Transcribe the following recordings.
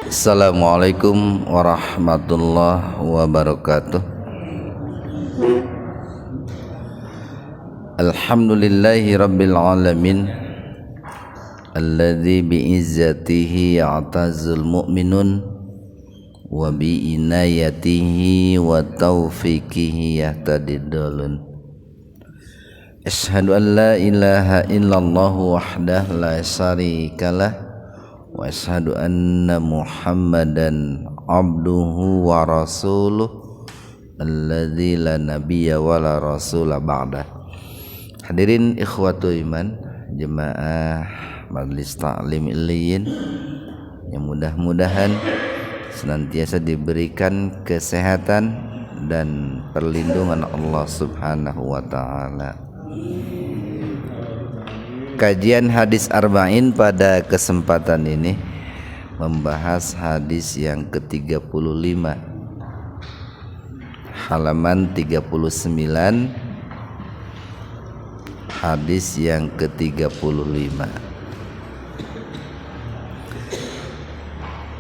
Assalamualaikum warahmatullahi wabarakatuh. Alhamdulillahi rabbil alamin, alladzi bi'izzatihi ya'tazul mu'minun wa bi'inayatihi wa taufiqihi yahtadidulun. Asyhadu an la ilaha illallah wahdah la syarikalah wa asyhadu anna Muhammadan abduhu wa rasuluh alladzi la nabiyya wa la rasula ba'dah. Hadirin ikhwatul iman, jemaah Majelis Ta'lim Illiyin yang mudah-mudahan senantiasa diberikan kesehatan dan perlindungan Allah Subhanahu wa taala. Kajian hadis arba'in pada kesempatan ini membahas hadis yang ke-35, halaman 39, hadis yang ke-35.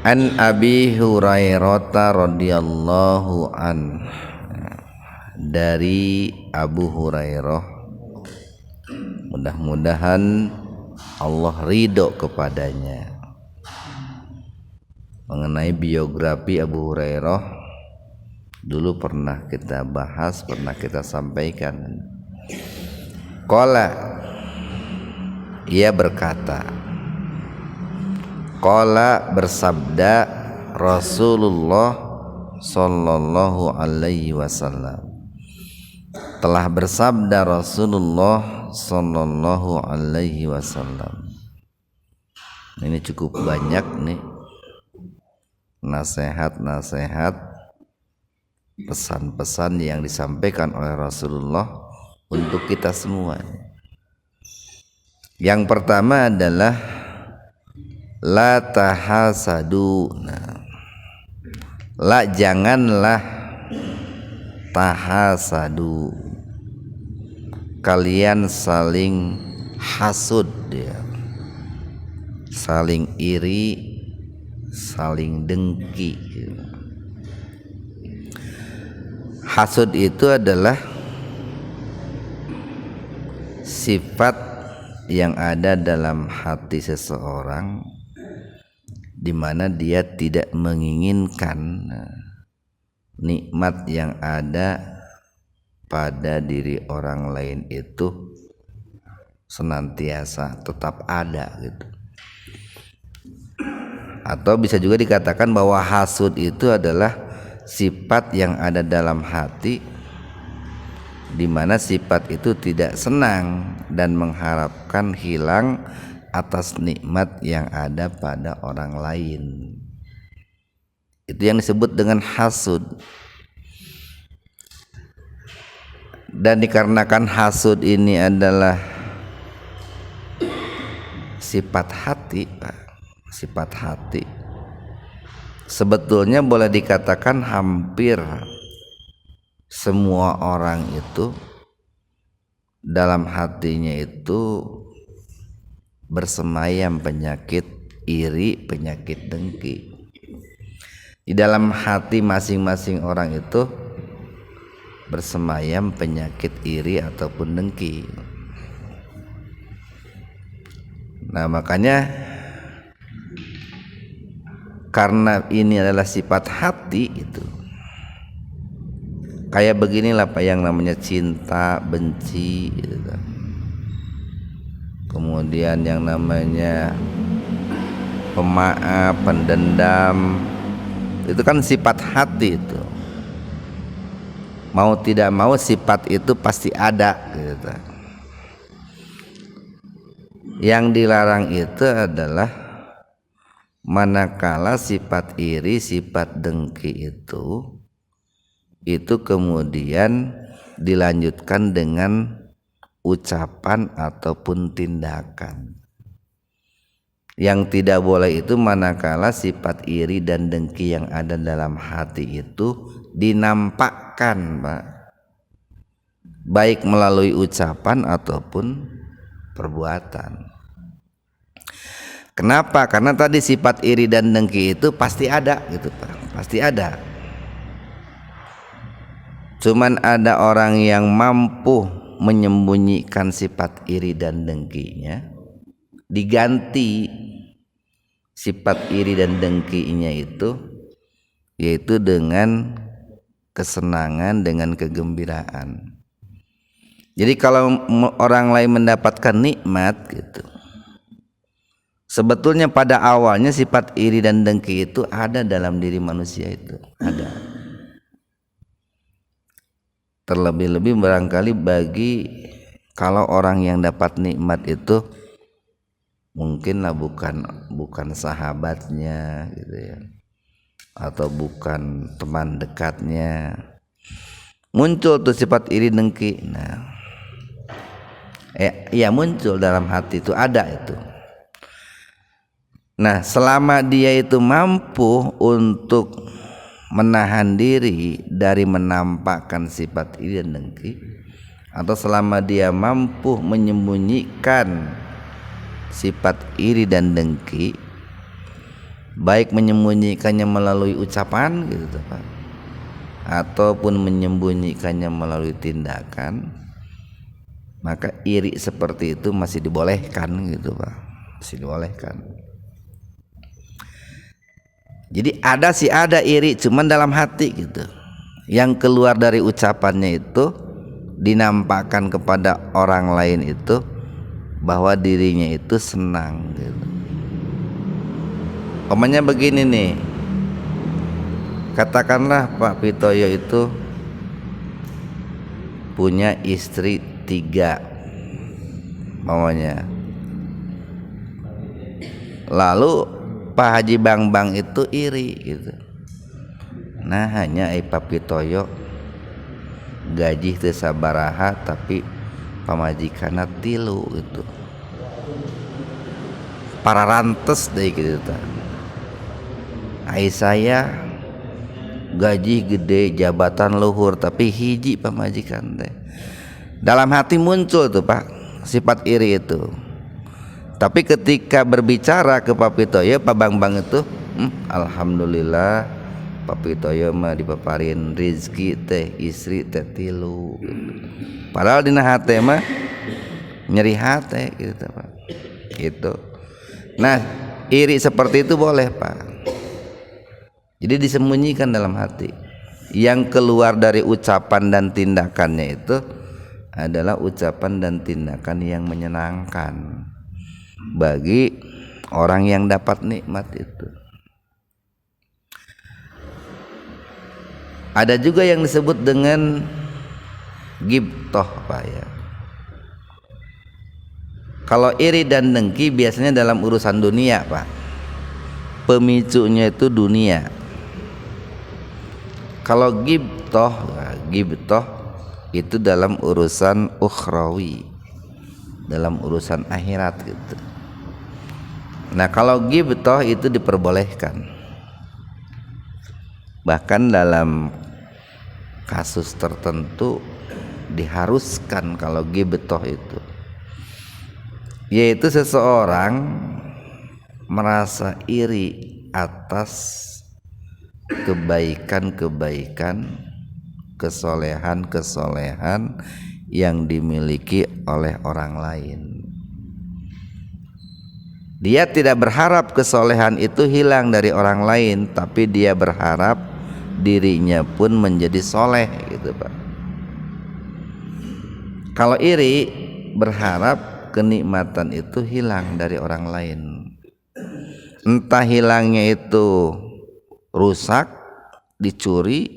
An Abi Hurairah radhiyallahu an, dari Abu Hurairah, mudah-mudahan Allah ridho kepadanya. Mengenai biografi Abu Hurairah dulu pernah kita bahas, pernah kita sampaikan. Qala, ia berkata, qala bersabda Rasulullah sallallahu alaihi wasallam, telah bersabda Rasulullah sallallahu alaihi wasallam. Ini cukup banyak nih nasihat-nasihat, pesan-pesan yang disampaikan oleh Rasulullah untuk kita semua. Yang pertama adalah la tahasadu. La, janganlah tahasadu, kalian saling hasud ya, saling iri, saling dengki. Hasud itu adalah sifat yang ada dalam hati seseorang di mana dia tidak menginginkan nikmat yang ada pada diri orang lain itu senantiasa tetap ada gitu. Atau bisa juga dikatakan bahwa hasud itu adalah sifat yang ada dalam hati di mana sifat itu tidak senang dan mengharapkan hilang atas nikmat yang ada pada orang lain. Itu yang disebut dengan hasud. Dan dikarenakan hasud ini adalah sifat hati, sifat hati, sebetulnya boleh dikatakan hampir semua orang itu dalam hatinya itu bersemayam penyakit iri, penyakit dengki. Di dalam hati masing-masing orang itu bersemayam penyakit iri ataupun dengki. Nah, makanya karena ini adalah sifat hati itu, kayak beginilah Pak yang namanya cinta, benci gitu. Kemudian yang namanya pemaaf, pendendam, itu kan sifat hati itu. Mau tidak mau sifat itu pasti ada gitu. Yang dilarang itu adalah manakala sifat iri, sifat dengki itu kemudian dilanjutkan dengan ucapan ataupun tindakan. Yang tidak boleh itu manakala sifat iri dan dengki yang ada dalam hati itu dinampakkan, Pak, baik melalui ucapan ataupun perbuatan. Kenapa? Karena tadi sifat iri dan dengki itu pasti ada gitu Pak, pasti ada. Cuman ada orang yang mampu menyembunyikan sifat iri dan dengkinya, diganti sifat iri dan dengkinya itu yaitu dengan kesenangan, dengan kegembiraan. Jadi kalau orang lain mendapatkan nikmat gitu, sebetulnya pada awalnya sifat iri dan dengki itu ada dalam diri manusia, itu ada. Terlebih-lebih barangkali bagi kalau orang yang dapat nikmat itu mungkinlah bukan sahabatnya gitu ya, atau bukan teman dekatnya, muncul tuh sifat iri dengki. Nah, ya muncul dalam hati itu, ada itu. Nah, selama dia itu mampu untuk menahan diri dari menampakkan sifat iri dan dengki, atau selama dia mampu menyembunyikan sifat iri dan dengki, baik menyembunyikannya melalui ucapan gitu Pak, ataupun menyembunyikannya melalui tindakan, maka iri seperti itu masih dibolehkan gitu Pak, masih dibolehkan. Jadi ada iri, cuman dalam hati gitu, yang keluar dari ucapannya itu dinampakkan kepada orang lain itu bahwa dirinya itu senang gitu. Omanya begini nih, katakanlah Pak Pitoyo itu punya istri 3 mamanya, lalu Pak Haji Bang itu iri gitu. Nah, hanya Pak Pitoyo gaji teu sabaraha tapi pamajikanna 3 gitu, para rantes deh gitu. Saya gaji gede, jabatan luhur, tapi hiji pamajikan teh. Dalam hati muncul tuh Pak sifat iri itu. Tapi ketika berbicara ke Pak Pitoyo, Pak Bang itu, alhamdulillah Pak Pitoyo mah dipaparin rezeki teh istri teh 3. Padahal dina hate mah nyeri hate gitu Pak. Gitu. Nah, iri seperti itu boleh Pak. Jadi disembunyikan dalam hati. Yang keluar dari ucapan dan tindakannya itu adalah ucapan dan tindakan yang menyenangkan bagi orang yang dapat nikmat itu. Ada juga yang disebut dengan ghibthah Pak ya. Kalau iri dan dengki biasanya dalam urusan dunia Pak, pemicunya itu dunia. Kalau ghibthah itu dalam urusan ukhrawi, dalam urusan akhirat gitu. Nah, kalau ghibthah itu diperbolehkan, bahkan dalam kasus tertentu diharuskan kalau ghibthah itu, yaitu seseorang merasa iri atas kebaikan-kebaikan, kesolehan-kesolehan yang dimiliki oleh orang lain. Dia tidak berharap kesolehan itu hilang dari orang lain, tapi dia berharap dirinya pun menjadi soleh gitu Pak. Kalau iri berharap kenikmatan itu hilang dari orang lain, entah hilangnya itu rusak, dicuri,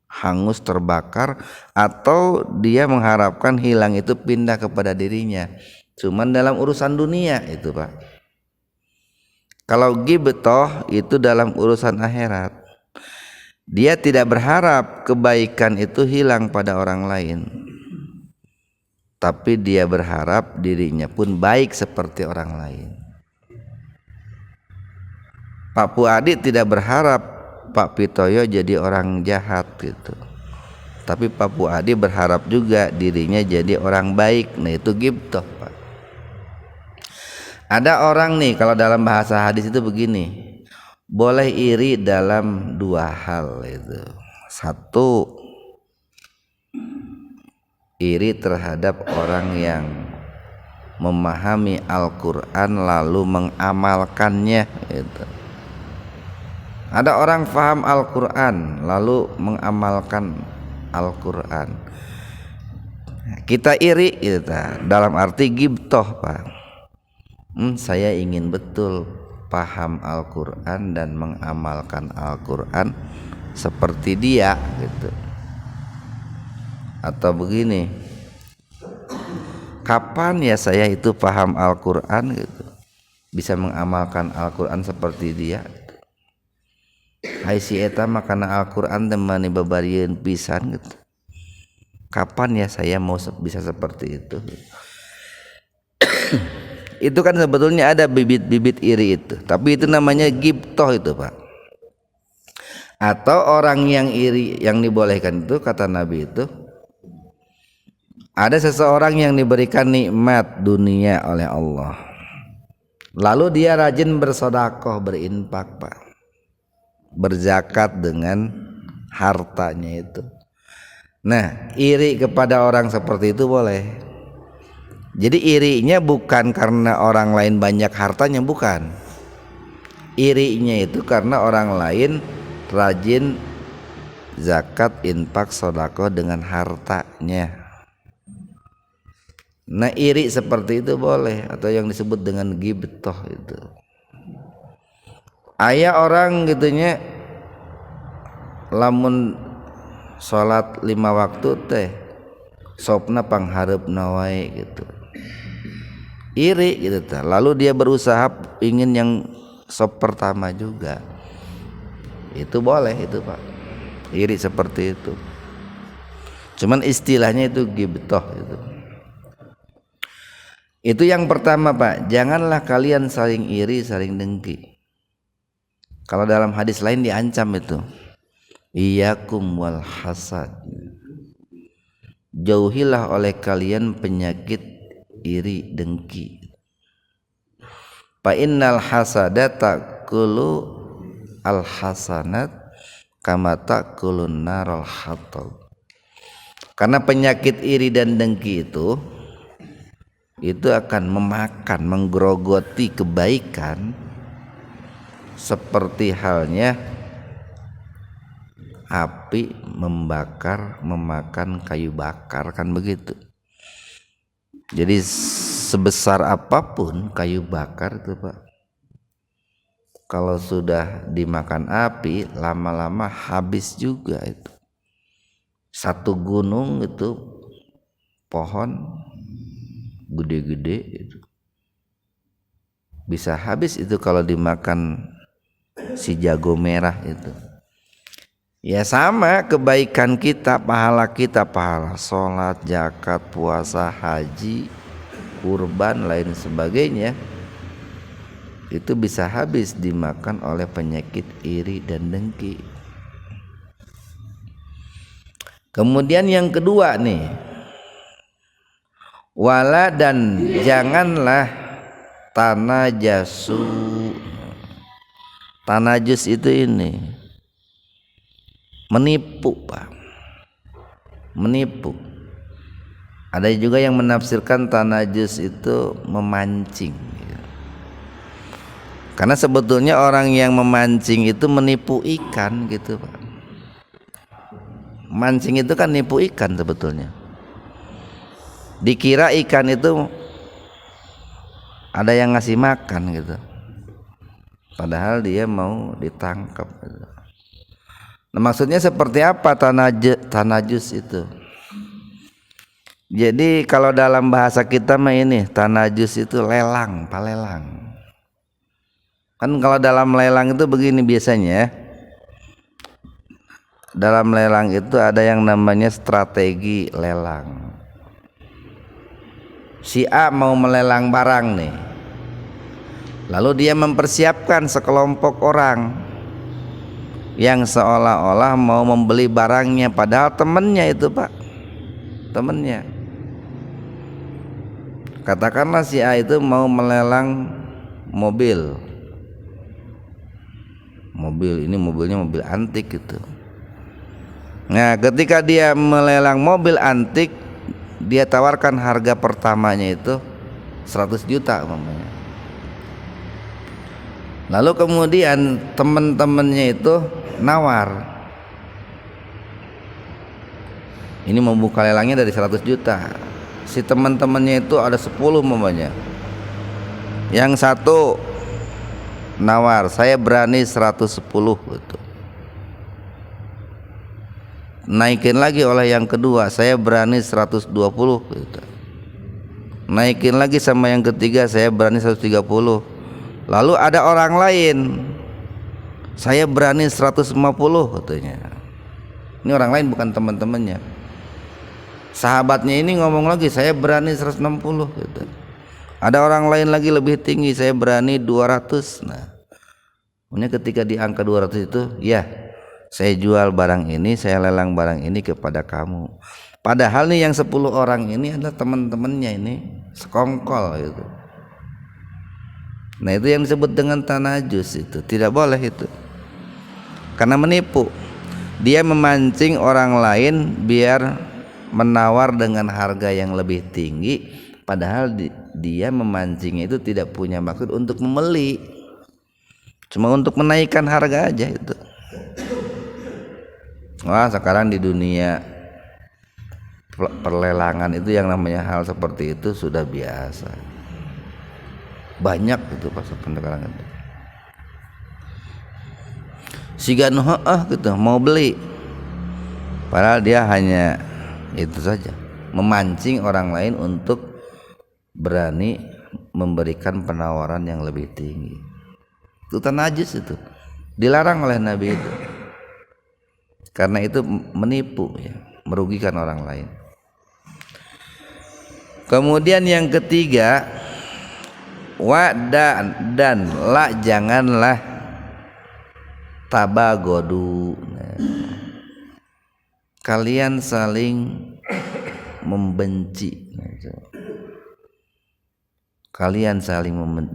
hangus, terbakar, atau dia mengharapkan hilang itu pindah kepada dirinya, cuman dalam urusan dunia itu Pak. Kalau ghibthah itu dalam urusan akhirat, dia tidak berharap kebaikan itu hilang pada orang lain, tapi dia berharap dirinya pun baik seperti orang lain. Pak Puadi tidak berharap Pak Pitoyo jadi orang jahat gitu, tapi Pak Puadi berharap juga dirinya jadi orang baik. Nah, itu ghibthah Pak. Ada orang nih kalau dalam bahasa hadis itu begini, boleh iri dalam dua hal itu. Satu, iri terhadap orang yang memahami Al-Quran lalu mengamalkannya gitu. Ada orang paham Al-Quran lalu mengamalkan Al-Quran, kita iri gitu, dalam arti ghibtoh, Pak. Saya ingin betul paham Al-Quran dan mengamalkan Al-Quran seperti dia gitu. Atau begini, kapan ya saya itu paham Al-Quran gitu, bisa mengamalkan Al-Quran seperti dia. Hai si eta makana Al-Quran temani babarieun pisan gitu. Kapan ya saya mau bisa seperti itu? Itu kan sebetulnya ada bibit-bibit iri itu, tapi itu namanya ghibtoh itu, Pak. Atau orang yang iri yang dibolehkan itu, kata Nabi itu, ada seseorang yang diberikan nikmat dunia oleh Allah, lalu dia rajin bersedekah, berinfak, Pak, berzakat dengan hartanya itu. Nah, iri kepada orang seperti itu boleh. Jadi irinya bukan karena orang lain banyak hartanya, bukan. Irinya itu karena orang lain rajin zakat, infak, sedekah dengan hartanya. Nah, iri seperti itu boleh, atau yang disebut dengan ghibtoh itu. Aya orang gitunya lamun salat 5 waktu teh sopna panghareupna wae gitu. Iri gitu teh. Lalu dia berusaha ingin yang sop pertama juga. Itu boleh itu, Pak. Iri seperti itu. Cuman istilahnya itu ghibtoh itu. Itu yang pertama, Pak. Janganlah kalian saling iri, saling dengki. Kalau dalam hadis lain diancam itu, iyyakum wal hasad, jauhilah oleh kalian penyakit iri dengki. Fa innal hasada ta'kulu al hasanat kama ta'kulun naral hatab. Karena penyakit iri dan dengki itu akan memakan, menggerogoti kebaikan seperti halnya api membakar, memakan kayu bakar, kan begitu. Jadi sebesar apapun kayu bakar itu, Pak, kalau sudah dimakan api lama-lama habis juga itu. Satu gunung itu pohon gede-gede itu bisa habis itu kalau dimakan si jago merah itu. Ya sama kebaikan kita, pahala kita, pahala sholat, zakat, puasa, haji, kurban, lain sebagainya, itu bisa habis dimakan oleh penyakit iri dan dengki. Kemudian yang kedua nih, wala dan janganlah tanajasu. Tanajus itu ini menipu, Pak. Menipu. Ada juga yang menafsirkan tanajus itu memancing. Karena sebetulnya orang yang memancing itu menipu ikan gitu, Pak. Mancing itu kan nipu ikan sebetulnya. Dikira ikan itu ada yang ngasih makan gitu, padahal dia mau ditangkap gitu. Nah, maksudnya seperti apa tanajus itu? Jadi kalau dalam bahasa kita mah ini tanajus itu lelang, palelang. Kan kalau dalam lelang itu begini biasanya. Dalam lelang itu ada yang namanya strategi lelang. Si A mau melelang barang nih, lalu dia mempersiapkan sekelompok orang yang seolah-olah mau membeli barangnya, padahal temennya itu, Pak, temennya. Katakanlah si A itu mau melelang mobil. Ini mobilnya mobil antik gitu. Nah, ketika dia melelang mobil antik, dia tawarkan harga pertamanya itu 100 juta umpamanya. Lalu kemudian teman-temannya itu nawar. Ini membuka lelangnya dari 100 juta. Si teman-temannya itu ada 10 umpamanya. Yang satu nawar, saya berani 110 gitu. Naikin lagi oleh yang kedua, saya berani 120 gitu. Naikin lagi sama yang ketiga, saya berani 130. Lalu ada orang lain, saya berani 150 katanya. Ini orang lain bukan teman-temannya. Sahabatnya ini ngomong lagi, saya berani 160 gitu. Ada orang lain lagi lebih tinggi, saya berani 200. Nah, ketika di angka 200 itu, ya, saya jual barang ini, saya lelang barang ini kepada kamu. Padahal nih yang 10 orang ini adalah teman-temannya ini, sekongkol gitu. Nah, itu yang disebut dengan tanajus, itu tidak boleh itu. Karena menipu. Dia memancing orang lain biar menawar dengan harga yang lebih tinggi, padahal dia memancingnya itu tidak punya maksud untuk membeli, cuma untuk menaikkan harga aja itu. Wah, sekarang di dunia perlelangan itu yang namanya hal seperti itu sudah biasa. Banyak itu pas perlelangan itu. Sigan gitu mau beli, padahal dia hanya itu saja, memancing orang lain untuk berani memberikan penawaran yang lebih tinggi. Itu najis, itu dilarang oleh Nabi itu. Karena itu menipu ya, merugikan orang lain. Kemudian yang ketiga, dan la, janganlah tabagodu. Kalian saling membenci.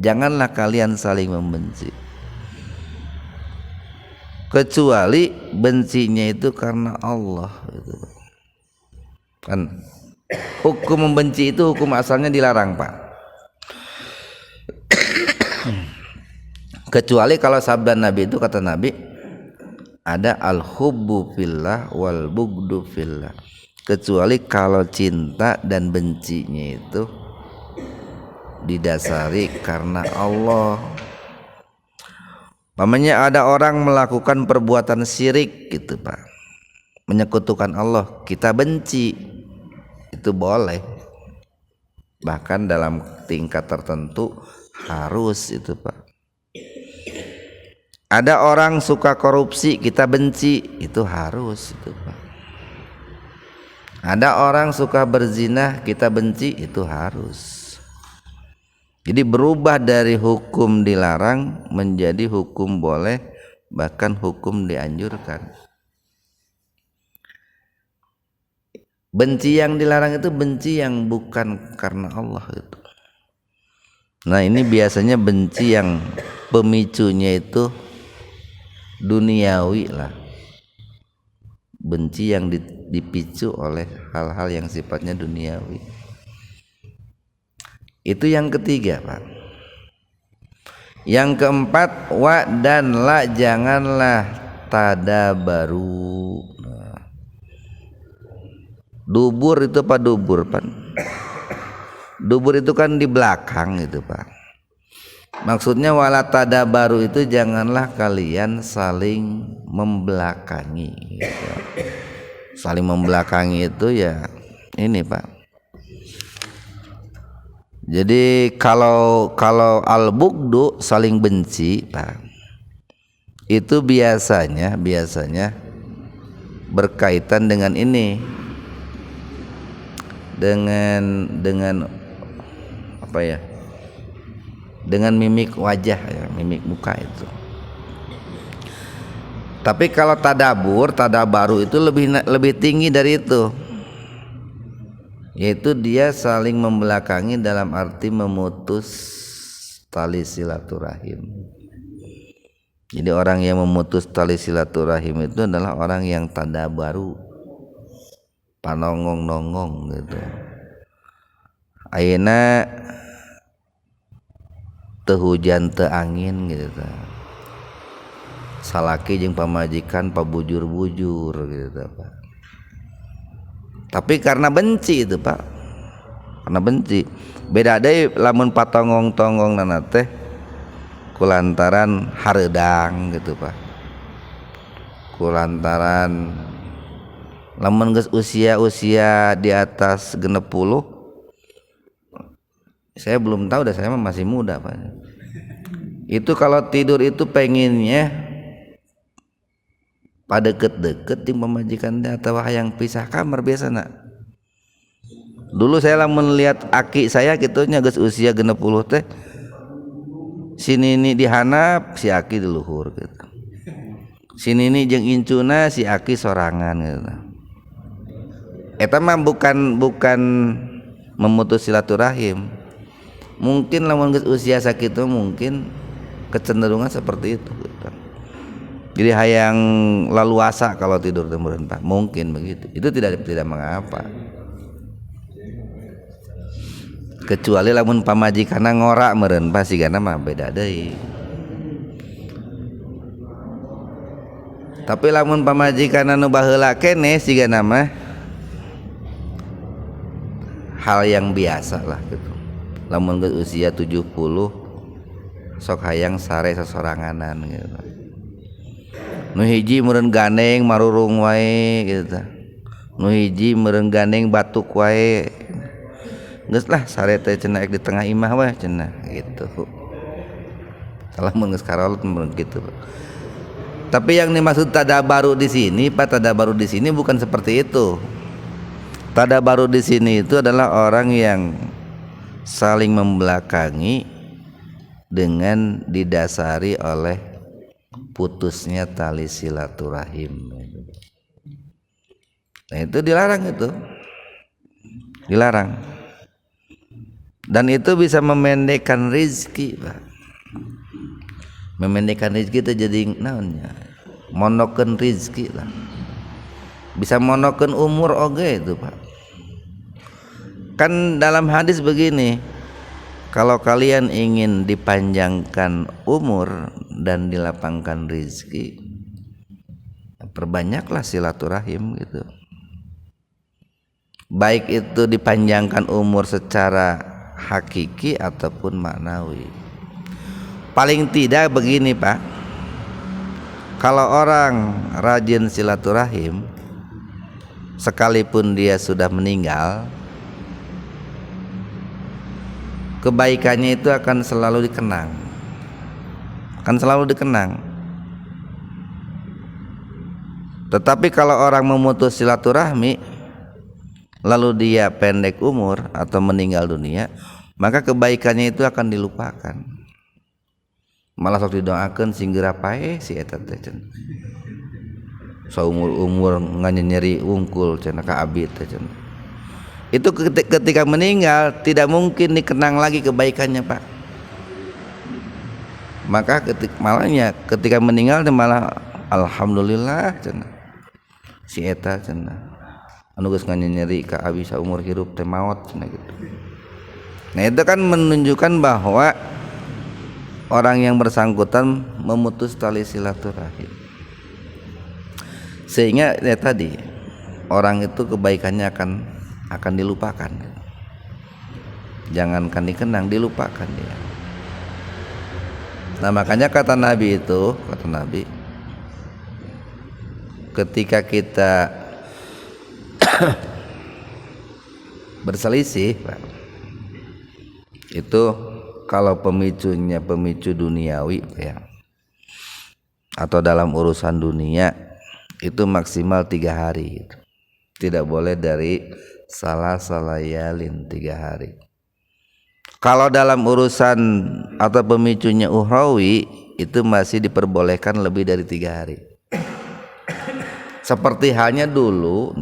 Janganlah kalian saling membenci. Kecuali bencinya itu karena Allah gitu. Kan hukum membenci itu hukum asalnya dilarang, Pak. Kecuali kalau sabda Nabi itu, kata Nabi, ada al-hubbu fillah wal bugdu fillah. Kecuali kalau cinta dan bencinya itu didasari karena Allah. Namanya ada orang melakukan perbuatan syirik gitu, Pak, menyekutukan Allah, kita benci, itu boleh. Bahkan dalam tingkat tertentu harus itu, Pak. Ada orang suka korupsi, kita benci, itu harus itu, Pak. Ada orang suka berzina, kita benci, itu harus. Jadi berubah dari hukum dilarang menjadi hukum boleh, bahkan hukum dianjurkan. Benci yang dilarang itu benci yang bukan karena Allah itu. Nah, ini biasanya benci yang pemicunya itu duniawi lah. Benci yang dipicu oleh hal-hal yang sifatnya duniawi. Itu yang ketiga, Pak. Yang keempat, dan la, janganlah tadabaru. Dubur itu apa dubur, Pak? Dubur itu kan di belakang itu, Pak. Maksudnya wala tadabaru itu janganlah kalian saling membelakangi gitu. Saling membelakangi itu ya ini, Pak. Jadi kalau al-bugdu saling benci, Pak, itu biasanya berkaitan dengan ini, dengan apa ya? Dengan mimik wajah ya, mimik muka itu. Tapi kalau tadabaru itu lebih tinggi dari itu. Yaitu dia saling membelakangi dalam arti memutus tali silaturahim. Jadi orang yang memutus tali silaturahim itu adalah orang yang tadabaru, panongong-nongong gitu. Ayeuna teu hujan teu angin gitu. Salaki jeung pamajikan pabujur-bujur gitu Pak. Tapi karena benci itu Pak. Karena benci. Beda deui lamun patongong-tonggongna teh kulantaran hareudang gitu Pak. Kulantaran lamun geus usia di atas 60, saya belum tahu dah, saya masih muda Pak. Itu kalau tidur itu pengennya pada deket-deket di pemajikan atau hayang pisah kamar biasana. Dulu saya lamun lihat aki saya gitunya geus usia 60 teh sini ini dihanap si aki di luhur gitu. Sini ini jeung incuna si aki sorangan gitu. Eta mah bukan memutus silaturahim. Mungkin lamun geus usia sakitu mungkin kecenderungan seperti itu gitu. Jadi hayang laluasa kalau tidur teh meureun Pak, mungkin begitu. Itu tidak mengapa. Kecuali lamun pamajikanna ngora meureun Pak, sigana mah beda deui. Tapi lamun pamajikanna nu baheula keneh sigana mah hal yang biasa lah gitu. Lamun geus usia 70 sok hayang sare sasoranganan gitu. Nu hiji meureun gandeng marurung wae gitu. Nu hiji meureun gandeng batuk wae. Geus lah sare teh cenah di tengah imah wae cenah gitu. Salah mun geus karolot meureun kitu. Tapi yang dimaksud tadabaru di sini, Pak, tadabaru di sini bukan seperti itu. Tadabaru di sini itu adalah orang yang saling membelakangi dengan didasari oleh putusnya tali silaturahim. Nah itu dilarang itu. Dilarang. Dan itu bisa memendekkan rezeki Pak. Memendekkan rezeki itu jadi naonnya? Monokeun rezeki lah. Bisa monokeun umur oge itu Pak. Kan dalam hadis begini, kalau kalian ingin dipanjangkan umur dan dilapangkan rezeki, perbanyaklah silaturahim gitu. Baik itu dipanjangkan umur secara hakiki ataupun maknawi. Paling tidak begini Pak, kalau orang rajin silaturahim, sekalipun dia sudah meninggal, kebaikannya itu akan selalu dikenang. Akan selalu dikenang. Tetapi kalau orang memutus silaturahmi lalu dia pendek umur atau meninggal dunia, maka kebaikannya itu akan dilupakan. Malah sok didoakeun singgera pae si eta teh cenah. Saumur-umur nganyeri wungkul cenah ka abdi teh cenah. Itu ketika meninggal tidak mungkin dikenang lagi kebaikannya Pak. Maka ketika meninggal malah alhamdulillah cenah. Si eta cenah anu geus nganyeri ka abdi saumur hirup teh maot cenah gitu. Nah itu kan menunjukkan bahwa orang yang bersangkutan memutus tali silaturahim. Sehingga ya tadi orang itu kebaikannya akan dilupakan. Jangankan dikenang, dilupakan dia. Nah makanya kata Nabi ketika kita berselisih itu kalau pemicunya pemicu duniawi ya, atau dalam urusan dunia itu maksimal 3 hari, tidak boleh dari salah layalin 3 hari. Kalau dalam urusan atau pemicunya ukhrawi itu masih diperbolehkan lebih dari 3 hari. Seperti halnya dulu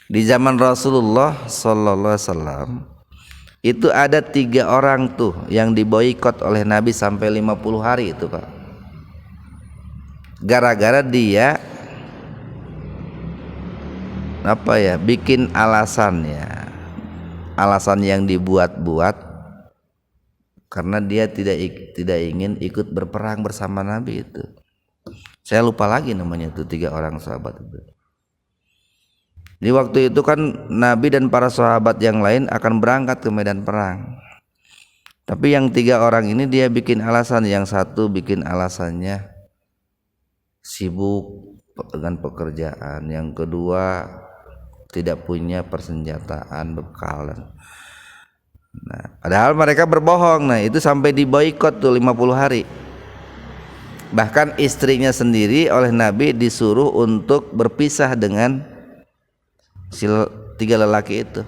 di zaman Rasulullah sallallahu alaihi wasallam Itu ada 3 orang tuh yang diboikot oleh Nabi sampai 50 hari itu Pak. Gara-gara dia bikin alasan yang dibuat-buat karena dia tidak ingin ikut berperang bersama Nabi itu. Saya lupa lagi namanya itu 3 orang sahabat itu. Di waktu itu kan Nabi dan para sahabat yang lain akan berangkat ke medan perang. Tapi yang 3 orang ini dia bikin alasan. Yang satu bikin alasannya sibuk dengan pekerjaan. Yang kedua tidak punya persenjataan, bekal. Nah, padahal mereka berbohong. Nah, itu sampai diboikot tuh 50 hari. Bahkan istrinya sendiri oleh Nabi disuruh untuk berpisah dengan 3 lelaki itu.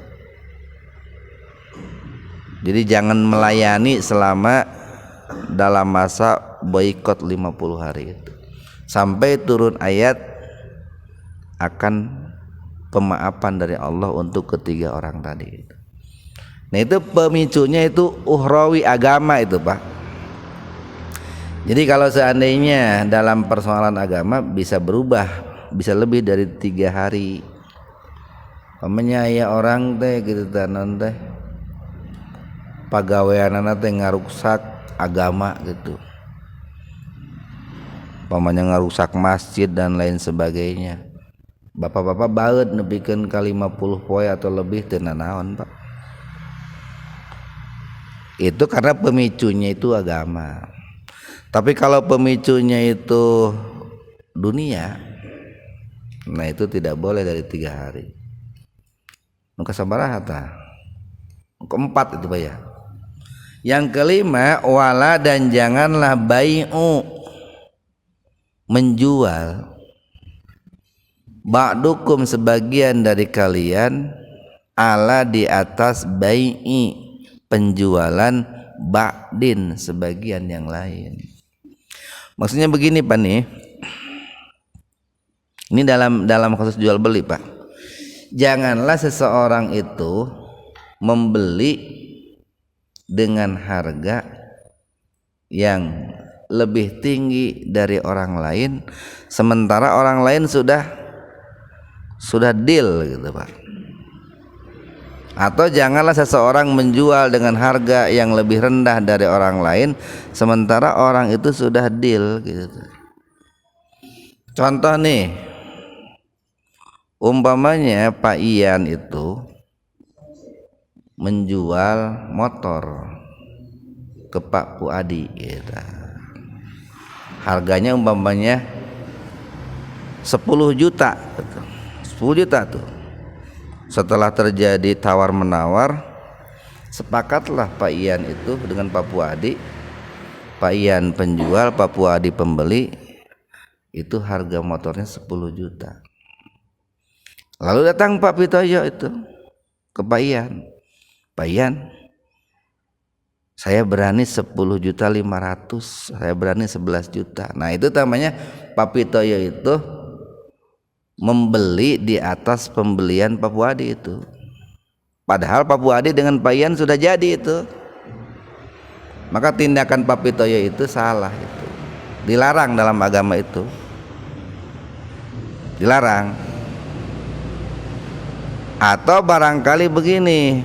Jadi jangan melayani selama dalam masa boikot 50 hari itu. Sampai turun ayat akan pemaafan dari Allah untuk ketiga orang tadi itu. Nah, itu pemicunya itu uhrawi agama itu Pak. Jadi kalau seandainya dalam persoalan agama bisa berubah, bisa lebih dari 3 hari. Pamanya ya orang teh gitu tanon teh pagaweanana teh ngarusak agama gitu. Pamanya ngarusak masjid dan lain sebagainya. Bapak-bapak baeud nepikeun ka 50 poe atau lebih teu nanaon Pak. Itu karena pemicunya itu agama. Tapi kalau pemicunya itu dunia, nah itu tidak boleh dari 3 hari. Nuka sabaraha tah? Keempat itu Pak ya. Yang kelima, wala dan janganlah bai'u, menjual ba'dukum sebagian dari kalian ala di atas bai'i, penjualan ba'din sebagian yang lain. Maksudnya begini Pak nih. Ini dalam kasus jual beli Pak. Janganlah seseorang itu membeli dengan harga yang lebih tinggi dari orang lain sementara orang lain sudah deal gitu Pak. Atau janganlah seseorang menjual dengan harga yang lebih rendah dari orang lain sementara orang itu sudah deal gitu. Contoh nih, umpamanya Pak Ian itu menjual motor ke Pak Puadi gitu. Harganya umpamanya 10 juta gitu. 10 juta tuh. Setelah terjadi tawar menawar, sepakatlah Pak Ian itu dengan Pak Puadi. Pak Ian penjual, Pak Puadi pembeli. Itu harga motornya 10 juta. Lalu datang Pak Pitoyo itu ke Pak Ian. Pak Ian, saya berani 10.500.000, saya berani 11 juta. Nah itu namanya Pak Pitoyo itu membeli di atas pembelian Pak Puadi itu. Padahal Pak Puadi dengan Pak Ian sudah jadi itu. Maka tindakan Pak Pitoyo itu salah itu. Dilarang dalam agama itu. Dilarang. Atau barangkali begini,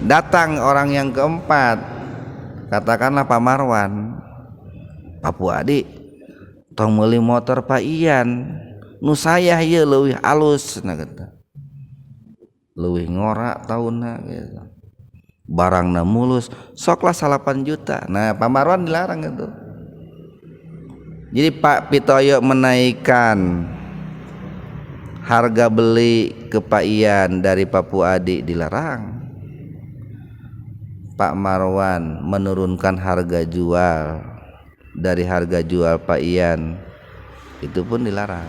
datang orang yang keempat, katakanlah Pak Marwan, Pak Puadi tong meuli motor Pak Ian, nu saya ieu leuwih alus, nah kata, leuwih ngora tahunna gitu, barangna mulus, soklah 8 juta. Nah Pak Marwan dilarang itu. Jadi Pak Pitoyo menaikkan harga beli ke Pak Ian dari Pak Puadi dilarang. Pak Marwan menurunkan harga jual dari harga jual Pak Ian, itu pun dilarang.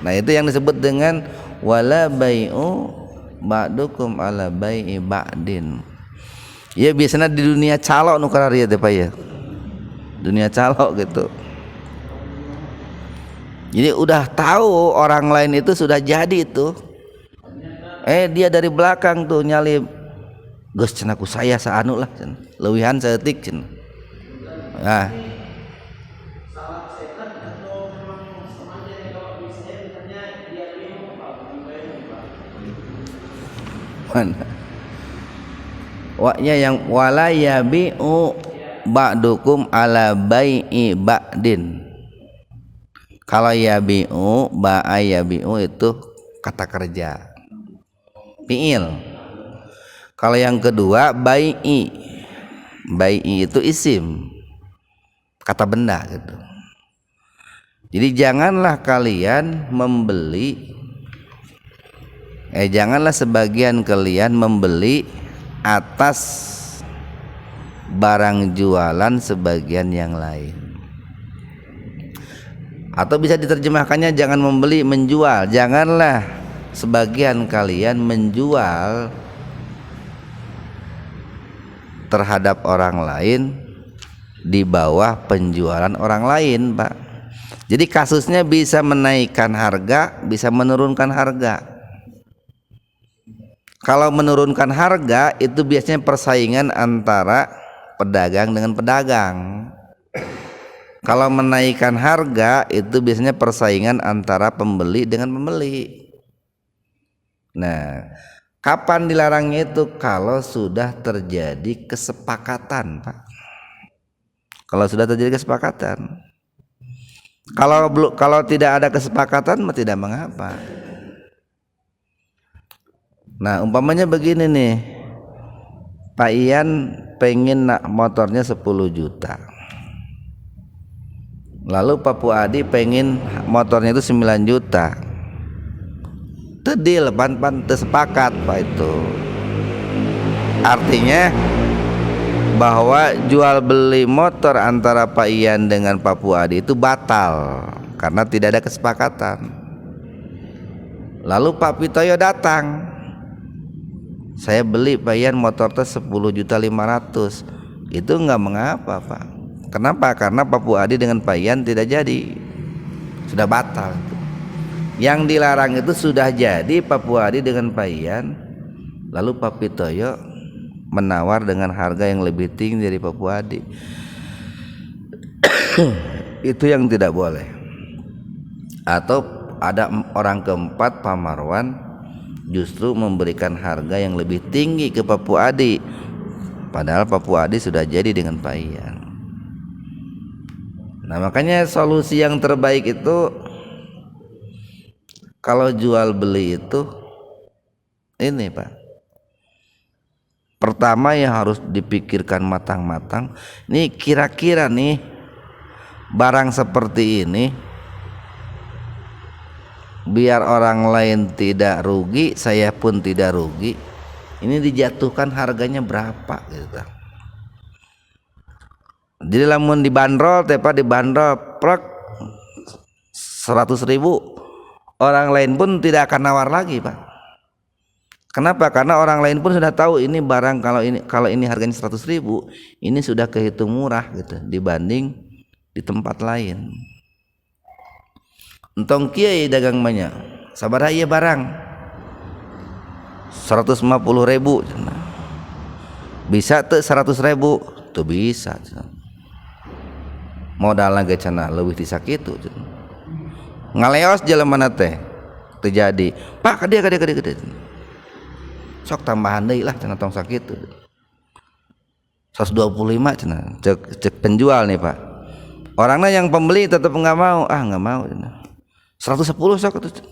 Nah itu yang disebut dengan wala bai'u ba'dukum ala bai'i ba'din. Ya biasanya di dunia calo nu kararieu teh Pak ya. Dunia calo gitu. Jadi udah tahu orang lain itu sudah jadi itu. Dia dari belakang tuh nyalip geus cenah ku saya saanu lah cenah leuwihan saeutik cenah. Nah mana waknya yang wala yabi'u ba'dukum ala bai'i ba'din. Kalau yabi'u ba'a yabi'u itu kata kerja fi'il. Kalau yang kedua bai'i, bai'i itu isim kata benda gitu. Jadi janganlah kalian membeli janganlah sebagian kalian membeli atas barang jualan sebagian yang lain. Atau bisa diterjemahkannya jangan membeli menjual. Janganlah sebagian kalian menjual terhadap orang lain di bawah penjualan orang lain, Pak. Jadi kasusnya bisa menaikkan harga, bisa menurunkan harga. Kalau menurunkan harga itu biasanya persaingan antara pedagang dengan pedagang. Kalau menaikkan harga itu biasanya persaingan antara pembeli dengan pembeli. Nah, kapan dilarangnya itu? Kalau sudah terjadi kesepakatan, Pak. Kalau sudah terjadi kesepakatan. Kalau tidak ada kesepakatan tidak mengapa. Nah, umpamanya begini nih, Pak Ian pengen motornya 10 juta. Lalu Pak Puadi pengen motornya itu 9 juta. Itu deal, pan tersepakat Pak itu. Artinya bahwa jual beli motor antara Pak Ian dengan Pak Puadi itu batal karena tidak ada kesepakatan. Lalu Pak Pitoyo datang, saya beli Pak Ian motor teh 10.500.000. Itu enggak mengapa, Pak. Kenapa? Karena Pak Puadi dengan Pak Ian tidak jadi, sudah batal. Yang dilarang itu sudah jadi Pak Puadi dengan Pak Ian, lalu Pak Pitoyo menawar dengan harga yang lebih tinggi dari Pak Puadi. Itu yang tidak boleh. Atau ada orang keempat, Pak Marwan, justru memberikan harga yang lebih tinggi ke Pak Puadi, padahal Pak Puadi sudah jadi dengan Pak Ian. Nah, makanya solusi yang terbaik itu kalau jual beli itu ini, Pak. Pertama yang harus dipikirkan matang-matang, nih kira-kira nih barang seperti ini biar orang lain tidak rugi, saya pun tidak rugi, ini dijatuhkan harganya berapa gitu. Jadi lamun dibanderol tepa dibanderol plek 100.000, orang lain pun tidak akan nawar lagi, Pak. Kenapa? Karena orang lain pun sudah tahu ini barang kalau ini harganya 100.000, ini sudah kehitung murah gitu dibanding di tempat lain. Entong kiai dagang banyak, sabar aja barang 150.000, bisa tuh 100.000 tuh bisa. Modalnya ge cenah leuwih ti sakitu. Ngaleos jelema teh terjadi, Pak kade sok tambahan deui lah cenah tong sakitu. 125 cenah cek penjual nih, Pak. Orangnya yang pembeli tetap enggak mau, enggak mau cenah. 110 sok atuh.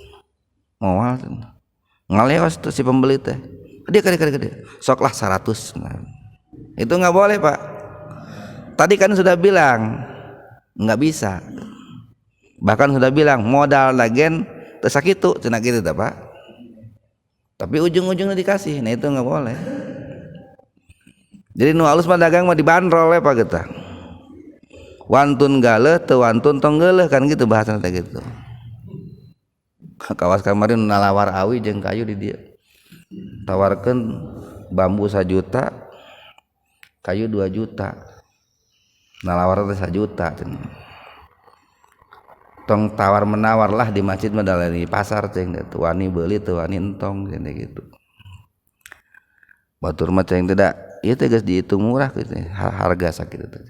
Moal cenah. Ngaleos tuh si pembeli teh. Kade. Soklah 100. Nah, itu enggak boleh, Pak. Tadi kan sudah bilang enggak bisa. Bahkan sudah bilang modal lagen teu sakitu cenah kitu tah, Pak. Tapi ujung-ujungnya dikasih. Nah, itu enggak boleh. Jadi nu alus mah dagang mah dibanderol we, Pak kita. Wantun galeh teu wantun tong geuleuh kan gitu bahasana teh gitu. Kawas kemarin nalawar awi jeung kayu di dieu. Tawarkeun bambu 1 juta, kayu 2 juta. Nalawar teh 1 juta. Tong tawar menawar lah di masjid medal di pasar ceng teu wani beuli teu wani entong gitu. batur mah yang tidak ieu teh geus dihitung murah gitu harga sakitu teh.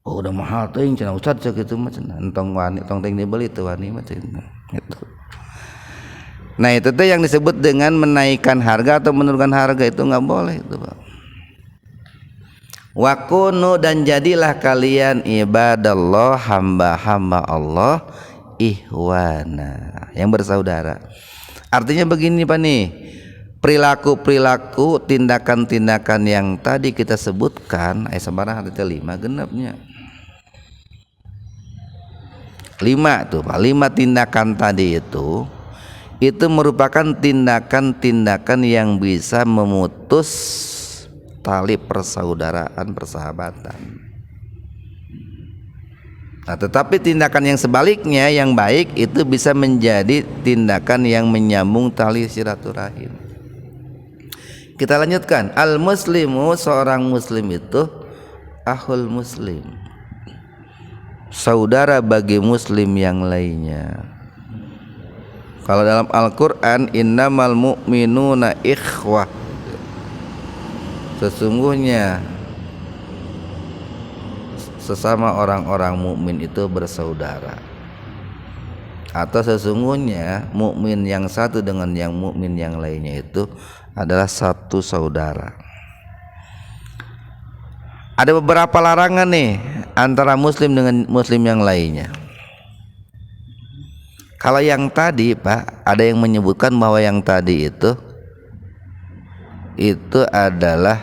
Oh udah mahal teuing cenah ustad sakitu mah cenah entong wani tong teuing dibeli teu wani mah cenah gitu. Nah itu teh yang disebut dengan menaikkan harga atau menurunkan harga, itu nggak boleh itu Pak. Wakunu, dan jadilah kalian ibadallah, hamba-hamba Allah, ihwana, yang bersaudara. Artinya begini Pak nih, perilaku-perilaku, tindakan-tindakan yang tadi kita sebutkan, sabarang ada 5 genapnya. 5 tuh Pak, 5 tindakan tadi itu merupakan tindakan-tindakan yang bisa memutus tali persaudaraan, persahabatan. Nah, tetapi tindakan yang sebaliknya yang baik itu bisa menjadi tindakan yang menyambung tali silaturahim. Kita lanjutkan. Al muslimu, seorang muslim itu akhul muslim, saudara bagi muslim yang lainnya. Kalau dalam Al-Quran, innamal mu'minuna ikhwah, sesungguhnya sesama orang-orang mukmin itu bersaudara, atau sesungguhnya mukmin yang satu dengan yang mukmin yang lainnya itu adalah satu saudara. Ada beberapa larangan nih antara muslim dengan muslim yang lainnya. Kalau yang tadi Pak, ada yang menyebutkan bahwa yang tadi itu adalah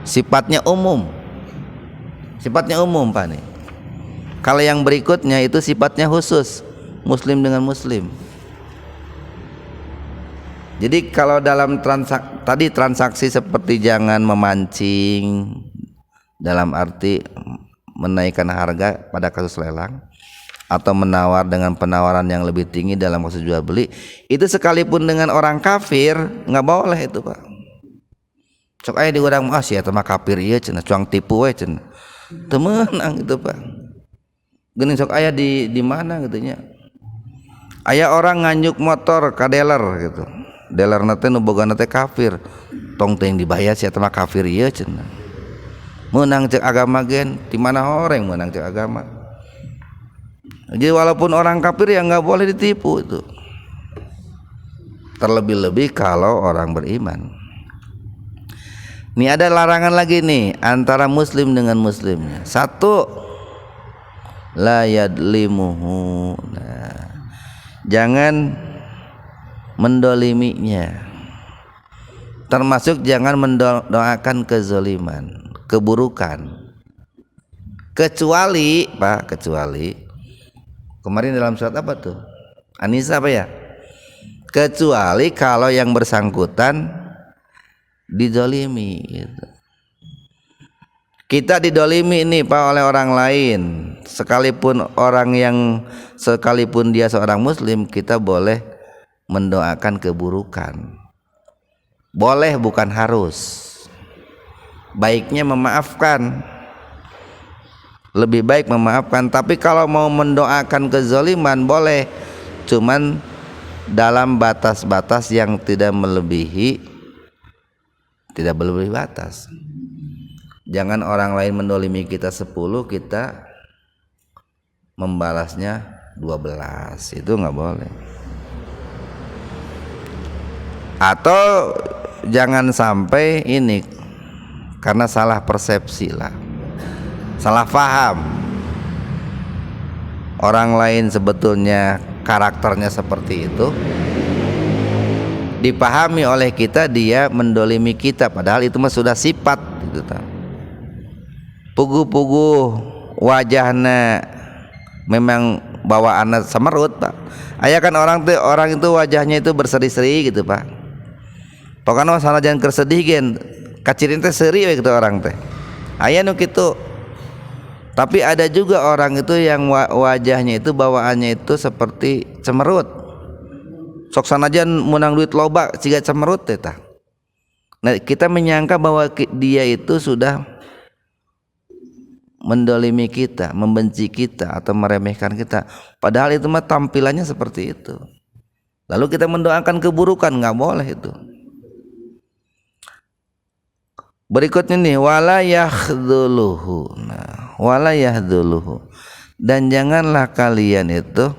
sifatnya umum. Sifatnya umum Pak nih. Kalau yang berikutnya itu sifatnya khusus, muslim dengan muslim. Jadi kalau dalam transaksi seperti jangan memancing, dalam arti menaikkan harga pada kasus lelang, atau menawar dengan penawaran yang lebih tinggi dalam kasus jual beli, itu sekalipun dengan orang kafir nggak boleh itu Pak. Sok aya di urang mah sia teh mah kafir ieu cenah, cuang tipu we cenah. Teu meunang gitu Pak. Geuning sok aya di mana gitu nya. Aya orang nganjuk motor ka dealer gitu. Dealerna teh nu bogana teh kafir. Tong teuing dibayar sia teh mah kafir ieu cenah. Meunang cek agama gen, di mana horeng meunang cek agama. Jadi walaupun orang kafir yang nggak boleh ditipu itu. Terlebih-lebih kalau orang beriman. Ini ada larangan lagi nih antara muslim dengan muslimnya. 1, la yadlimuhu. Nah, jangan mendoliminya. Termasuk jangan mendoakan kezaliman, keburukan. Kecuali kemarin dalam surat apa tuh? An-Nisa apa ya? Kecuali kalau yang bersangkutan dizalimi gitu. Kita didolimi ini Pak oleh orang lain, sekalipun dia seorang muslim, kita boleh mendoakan keburukan. Boleh, bukan harus. Baiknya memaafkan. Lebih baik memaafkan, tapi kalau mau mendoakan kezaliman boleh, cuman dalam batas-batas yang tidak melebihi batas. Jangan orang lain mendolimi kita 10, kita membalasnya 12, itu nggak boleh. Atau jangan sampai ini karena salah persepsi lah, salah paham. Orang lain sebetulnya karakternya seperti itu, dipahami oleh kita dia mendolimi kita, padahal itu mah sudah sifat gitu. Pugu-pugu wajahna memang bawaanna semerut Pak. Aya kan orang itu wajahnya itu berseri-seri gitu Pak. Pokoknya sanajan keur sedih gen kacirin teh seuri we gitu orang teh. Aya nu kitu. Tapi ada juga orang itu yang wajahnya itu bawaannya itu seperti cemerut. Sok sanajan menang duit loba siga cemerut teh tah. Nah, kita menyangka bahwa dia itu sudah mendolimi kita, membenci kita atau meremehkan kita. Padahal itu mah tampilannya seperti itu. lalu kita mendoakan keburukan, nggak boleh itu. Berikutnya nih, wala yakhdhuluhu. Nah, wala yakhdhuluhu. Dan janganlah kalian itu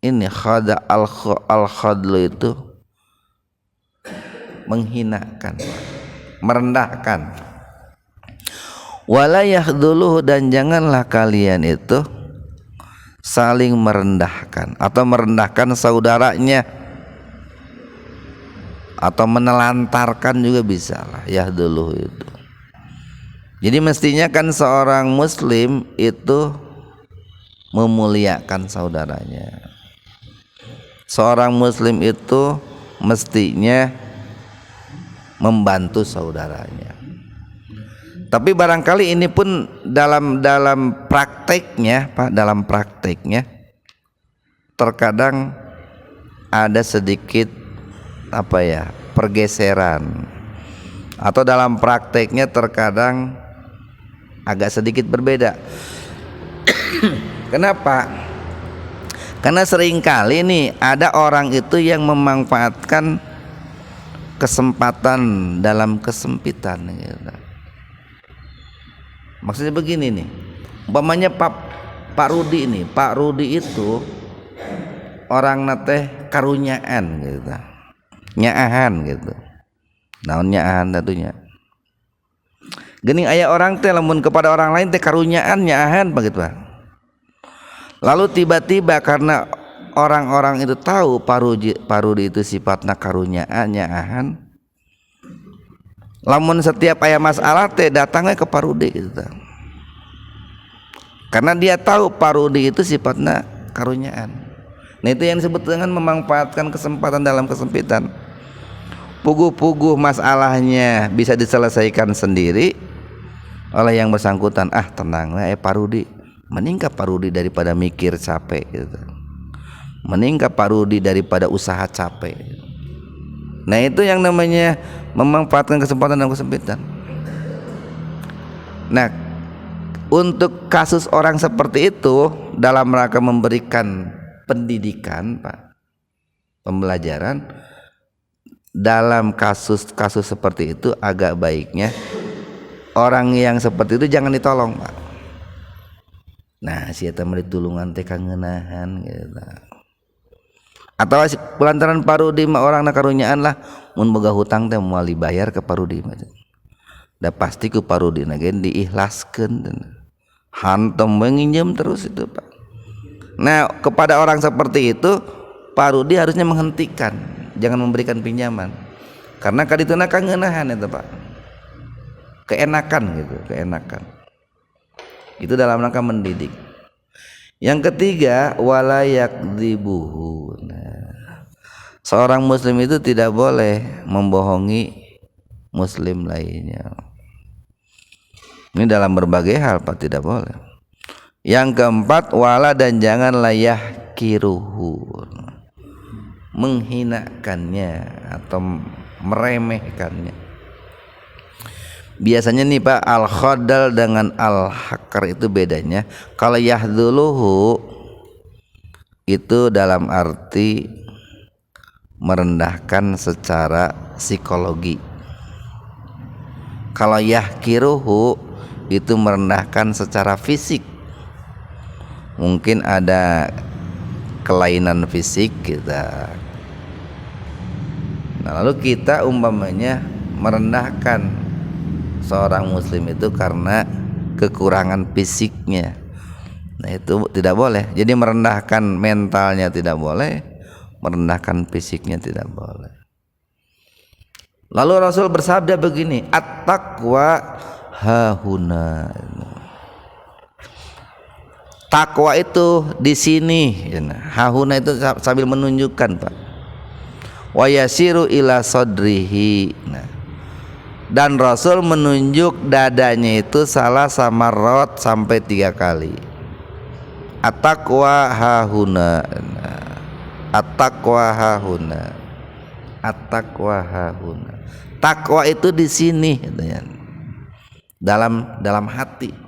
ini khada al-khadlu itu menghinakan, merendahkan. Wala yakhdhuluhu, dan janganlah kalian itu saling merendahkan atau merendahkan saudaranya, atau menelantarkan juga bisa lah yahduluhu itu. Jadi mestinya kan seorang muslim itu memuliakan saudaranya. Seorang muslim itu mestinya membantu saudaranya. Tapi barangkali ini pun dalam prakteknya, Pak, dalam prakteknya terkadang ada sedikit pergeseran, atau dalam prakteknya terkadang agak sedikit berbeda. Kenapa? Karena seringkali nih ada orang itu yang memanfaatkan kesempatan dalam kesempitan gitu. Maksudnya begini nih, umpamanya Pak Rudi nih, Pak Rudi itu orang nate karunyaan gitu, nyaahan gitu. Naon nyaahan tentunya. Geuning aya orang teh lamun kepada orang lain teh karunyaan nyaahan begitu. Lalu tiba-tiba karena orang-orang itu tahu Pak Rudi itu sifatnya karunyaan nyaahan, lamun setiap aya masalah teh datangnya ke Pak Rudi gitu. Karena dia tahu Pak Rudi itu sifatnya karunyaan. Nah, itu yang disebut dengan memanfaatkan kesempatan dalam kesempitan. Puguh-puguh masalahnya bisa diselesaikan sendiri oleh yang bersangkutan. Tenang Pak Rudi, mending Pak Rudi daripada mikir capek gitu. Mending Pak Rudi daripada usaha capek. Nah, itu yang namanya memanfaatkan kesempatan dalam kesempitan. Nah, untuk kasus orang seperti itu dalam rangka memberikan pendidikan, Pak, pembelajaran, dalam kasus-kasus seperti itu agak baiknya orang yang seperti itu jangan ditolong, Pak. Nah, si eta mah ditulungan teh kangeunahan gitu. Atau pelantaran Pak Rudi mah orang karunyaan lah, mun boga hutang teh moal dibayar ke Pak Rudi mah. Da pasti ku Pak Rudi na ge diikhlaskeun. Hantem nginjem terus itu, Pak. Nah, kepada orang seperti itu Pak Rudi harusnya menghentikan, jangan memberikan pinjaman. Karena kadituna kangeunahan itu, Pak. Keenakan gitu, keenakan. Itu dalam rangka mendidik. Yang ketiga, wala yakdzibuhu. Nah, seorang muslim itu tidak boleh membohongi muslim lainnya. Ini dalam berbagai hal, Pak, tidak boleh. Yang keempat, wala, dan janganlah yahkiruhu, menghinakannya atau meremehkannya. Biasanya nih, Pak, al-khadal dengan al-hakar itu bedanya. Kalau yahduluhu itu dalam arti merendahkan secara psikologi. Kalau yahkiruhu itu merendahkan secara fisik. Mungkin ada kelainan fisik kita. Nah, lalu kita umpamanya merendahkan seorang muslim itu karena kekurangan fisiknya. Nah, itu tidak boleh. Jadi merendahkan mentalnya tidak boleh, merendahkan fisiknya tidak boleh. Lalu Rasul bersabda begini, at-taqwa hahuna. Takwa itu di sini. Hahuna itu sambil menunjukkan, Pak. Wa yasiru ila sadrihi. Nah, dan Rasul menunjuk dadanya itu salah samarot sampai 3 kali. At-taqwa hahuna. At-taqwa hahuna. At-taqwa hahuna. Takwa itu di sini, dalam hati.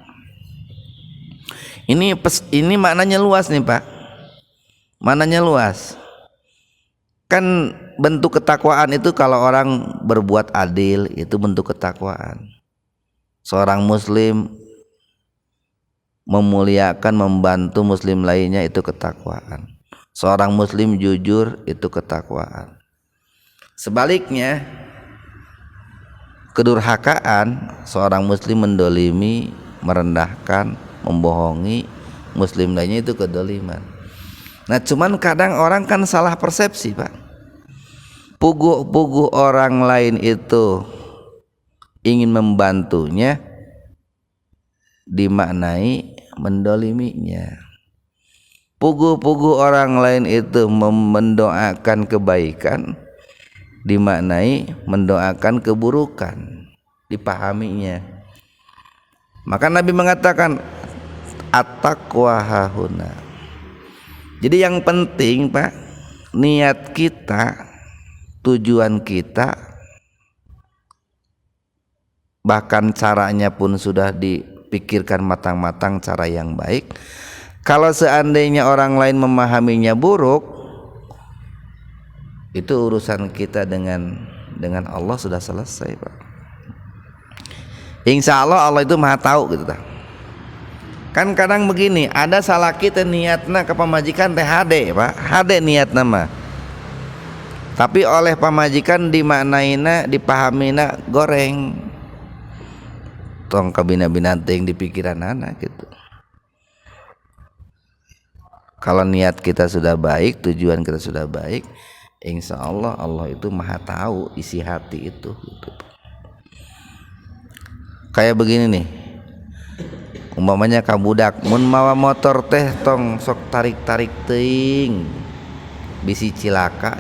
Ini maknanya luas nih, Pak. Mananya luas? Kan bentuk ketakwaan itu kalau orang berbuat adil itu bentuk ketakwaan. Seorang muslim memuliakan, membantu muslim lainnya itu ketakwaan. Seorang muslim jujur itu ketakwaan. Sebaliknya, kedurhakaan, seorang muslim mendolimi, merendahkan, membohongi muslim lainnya itu kedoliman. Nah cuman kadang orang kan salah persepsi Pak. Puguh-puguh orang lain itu ingin membantunya dimaknai mendoliminya. Puguh-puguh orang lain itu mendoakan kebaikan dimaknai mendoakan keburukan, dipahaminya. Maka Nabi mengatakan at-taqwa hahuna. Jadi yang penting Pak, niat kita, tujuan kita, bahkan caranya pun sudah dipikirkan matang-matang cara yang baik. Kalau seandainya orang lain memahaminya buruk, itu urusan kita dengan Allah sudah selesai Pak. Insya Allah Allah itu maha tahu gitu tak? Kan kadang begini, ada salah kita niatna ke pamajikan teh hade Pak, hade niatna mah. Tapi oleh pamajikan dimaknaina, dipahamina goreng. Tong kabina-binanting di pikiran anak gitu. Kalau niat kita sudah baik, tujuan kita sudah baik, insya Allah Allah itu maha tahu isi hati itu gitu. Kayak begini nih, umpamanya kabudak mun mawa motor teh tong sok tarik-tarik teuing bisi cilaka.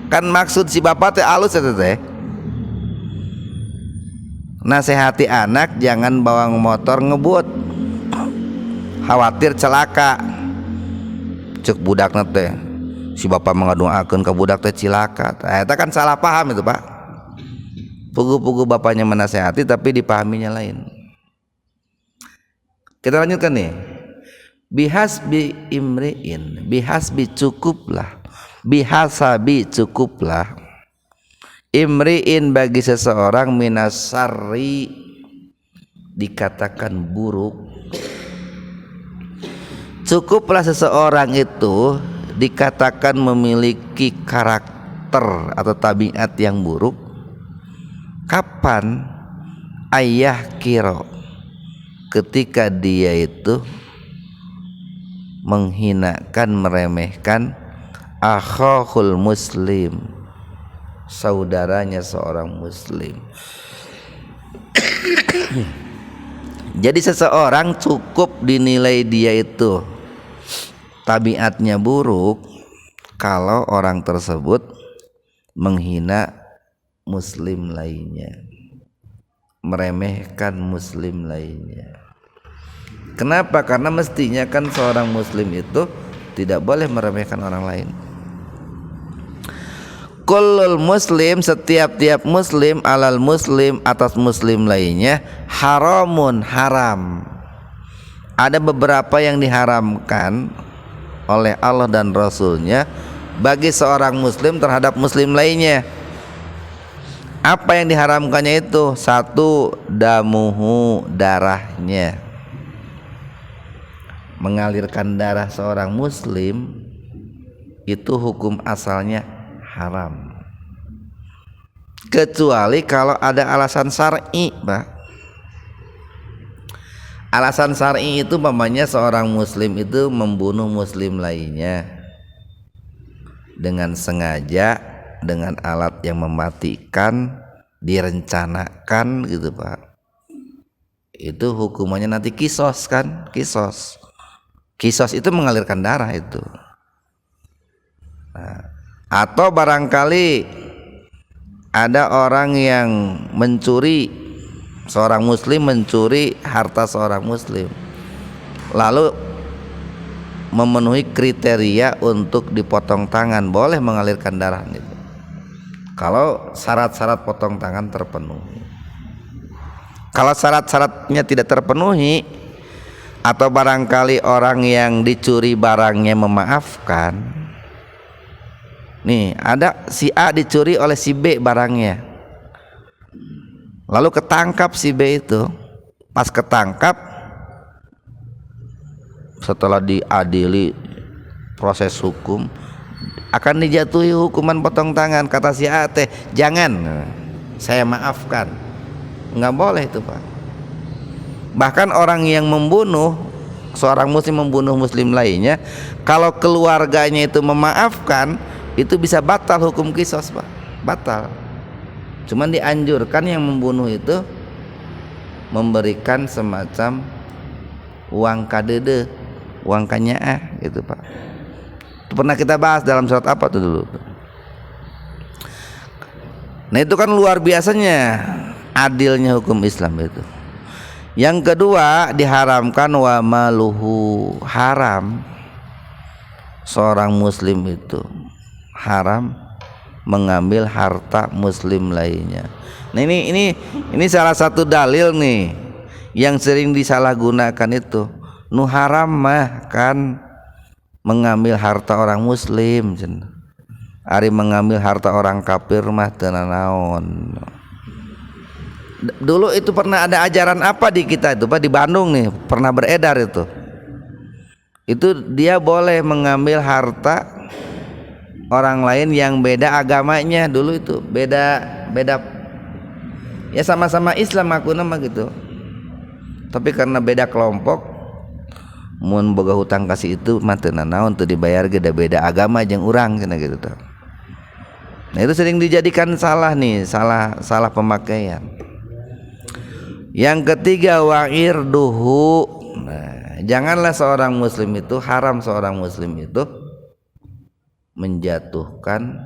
Kan maksud si bapak teh alus eta teh. Nasihati anak jangan bawa motor ngebut. Khawatir celaka. Cek budakna teh si bapak mengaduakeun ka budak teh cilaka. Eta kan salah paham itu, Pak. Pugu-pugu bapaknya menasihati tapi dipahaminya lain. Kita lanjutkan nih. Bihasbi imri'in, bihasbi cukuplah, bihasabi cukuplah, imri'in bagi seseorang minasari dikatakan buruk. Cukuplah seseorang itu dikatakan memiliki karakter atau tabiat yang buruk. Kapan? Ayah kiro, ketika dia itu menghinakan, meremehkan akhul muslim, saudaranya seorang muslim. Jadi seseorang cukup dinilai dia itu tabiatnya buruk kalau orang tersebut menghina muslim lainnya, meremehkan muslim lainnya. Kenapa? Karena mestinya kan seorang muslim itu tidak boleh meremehkan orang lain. Kullul muslim, setiap muslim, alal muslim, atas muslim lainnya, haramun, haram. Ada beberapa yang diharamkan oleh Allah dan Rasulnya bagi seorang muslim terhadap muslim lainnya. Apa yang diharamkannya itu? Satu, damuhu, darahnya. Mengalirkan darah seorang muslim itu hukum asalnya haram, kecuali kalau ada alasan syar'i, Pak. Alasan syar'i itu umpamanya seorang muslim itu membunuh muslim lainnya dengan sengaja, dengan alat yang mematikan, direncanakan gitu, Pak. Itu hukumannya nanti kisos kan, kisos. Kisos itu mengalirkan darah itu. Nah, atau barangkali ada orang yang mencuri, seorang muslim mencuri harta seorang muslim, lalu memenuhi kriteria untuk dipotong tangan, boleh mengalirkan darah itu kalau syarat-syarat potong tangan terpenuhi. Kalau syarat-syaratnya tidak terpenuhi, atau barangkali orang yang dicuri barangnya memaafkan. Nih, ada si A dicuri oleh si B barangnya, lalu ketangkap si B itu. Pas ketangkap, setelah diadili proses hukum, akan dijatuhi hukuman potong tangan. Kata si A teh, jangan, saya maafkan. Nggak boleh itu Pak. Bahkan orang yang membunuh, seorang muslim membunuh muslim lainnya, kalau keluarganya itu memaafkan, itu bisa batal hukum qisas Pak, batal. Cuman dianjurkan yang membunuh itu memberikan semacam uang kadede, uang kanyaah gitu Pak. Itu pernah kita bahas dalam surat apa tuh dulu. Nah itu kan luar biasanya adilnya hukum Islam itu. Yang kedua, diharamkan wa maluhu, haram seorang muslim itu haram mengambil harta muslim lainnya. Nah ini salah satu dalil nih yang sering disalahgunakan itu. Nu haram mah kan mengambil harta orang muslim, ari mengambil harta orang kafir mah teu naon. Dulu itu pernah ada ajaran apa di kita itu Pak, di Bandung nih pernah beredar itu. Itu dia boleh mengambil harta orang lain yang beda agamanya. Dulu itu beda ya, sama-sama Islam aku nama gitu, tapi karena beda kelompok, mun boga hutang kasih itu mah teu naon, teu dibayar gede beda agama jeung urang cenah gitu tuh. Nah itu sering dijadikan salah nih, salah pemakaian. Yang ketiga, wa'irduhu. Nah, janganlah seorang muslim itu, haram seorang muslim itu menjatuhkan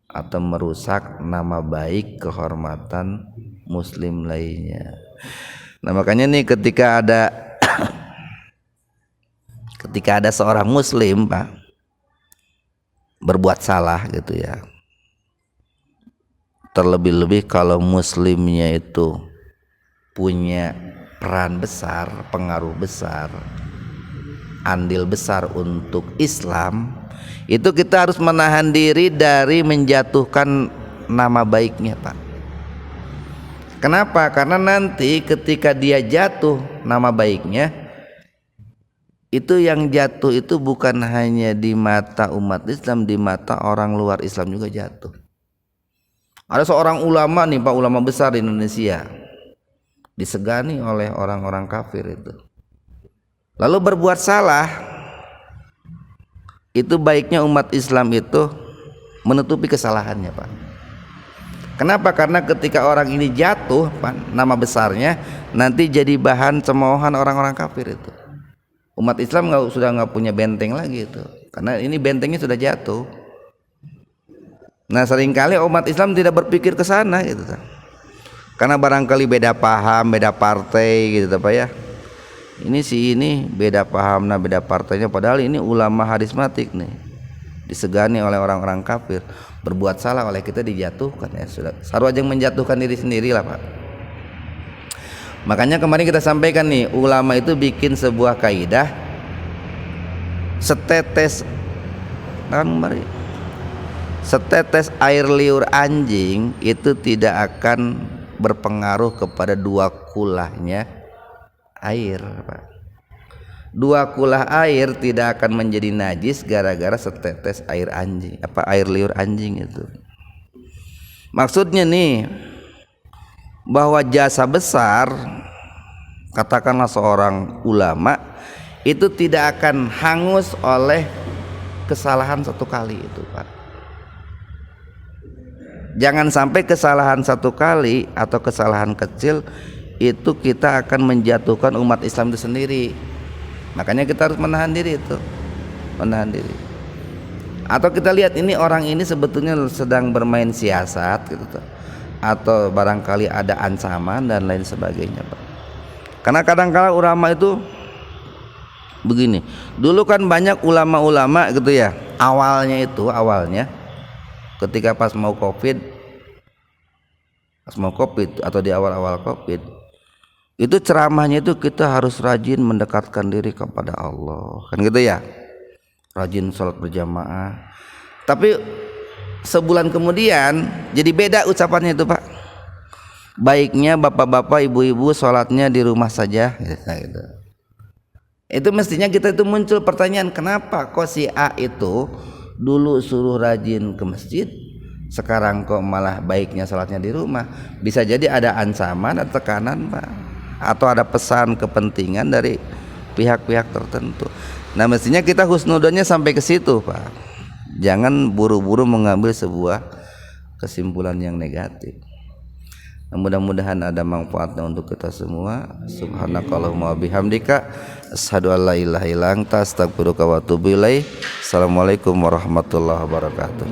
atau merusak nama baik, kehormatan muslim lainnya. Nah makanya nih ketika ada seorang muslim Pak berbuat salah gitu ya, terlebih-lebih kalau muslimnya itu punya peran besar, pengaruh besar, andil besar untuk Islam, itu kita harus menahan diri dari menjatuhkan nama baiknya Pak. Kenapa? Karena nanti ketika dia jatuh nama baiknya, itu yang jatuh itu bukan hanya di mata umat Islam, di mata orang luar Islam juga jatuh. Ada seorang ulama nih Pak, ulama besar di Indonesia, disegani oleh orang-orang kafir itu, lalu berbuat salah. Itu baiknya umat Islam itu menutupi kesalahannya Pak. Kenapa? Karena ketika orang ini jatuh Pak, nama besarnya nanti jadi bahan cemoohan orang-orang kafir itu. Umat Islam sudah nggak punya benteng lagi itu, karena ini bentengnya sudah jatuh. Nah seringkali umat Islam tidak berpikir ke sana gitu, karena barangkali beda paham, beda partai gitu Pak ya. Ini beda paham, nah beda partainya, padahal ini ulama harismatik nih, disegani oleh orang-orang kafir, berbuat salah oleh kita dijatuhkan ya sudah. Sarwa yang menjatuhkan diri sendiri lah Pak. Makanya kemarin kita sampaikan nih, ulama itu bikin sebuah kaidah, setetes air liur anjing itu tidak akan berpengaruh kepada dua kulahnya air Pak. Dua kulah air tidak akan menjadi najis gara-gara setetes air liur anjing itu. Maksudnya nih, bahwa jasa besar, katakanlah seorang ulama, itu tidak akan hangus oleh kesalahan satu kali itu Pak. Jangan sampai kesalahan satu kali atau kesalahan kecil itu kita akan menjatuhkan umat Islam itu sendiri. Makanya kita harus menahan diri itu, menahan diri. Atau kita lihat ini orang ini sebetulnya sedang bermain siasat gitu tuh, atau barangkali ada ancaman dan lain sebagainya Pak. Karena kadang-kala ulama itu begini, dulu kan banyak ulama-ulama gitu ya, awalnya ketika pas mau covid atau di awal-awal covid, Itu ceramahnya itu kita harus rajin mendekatkan diri kepada Allah, kan gitu ya. Rajin sholat berjamaah. Tapi sebulan kemudian jadi beda ucapannya itu Pak. Baiknya bapak-bapak, ibu-ibu sholatnya di rumah saja. Gitu. Itu mestinya kita itu muncul pertanyaan, kenapa kok si A itu dulu suruh rajin ke masjid, sekarang kok malah baiknya sholatnya di rumah? Bisa jadi ada ancaman atau tekanan Pak, atau ada pesan kepentingan dari pihak-pihak tertentu. Nah mestinya kita husnudonnya sampai ke situ Pak. Jangan buru-buru mengambil sebuah kesimpulan yang negatif. Mudah-mudahan ada manfaatnya untuk kita semua. Subhanakallahumma bihamdika asyhadu an la ilaha illa anta astaghfiruka wa atubu ilaik. Assalamualaikum warahmatullahi wabarakatuh.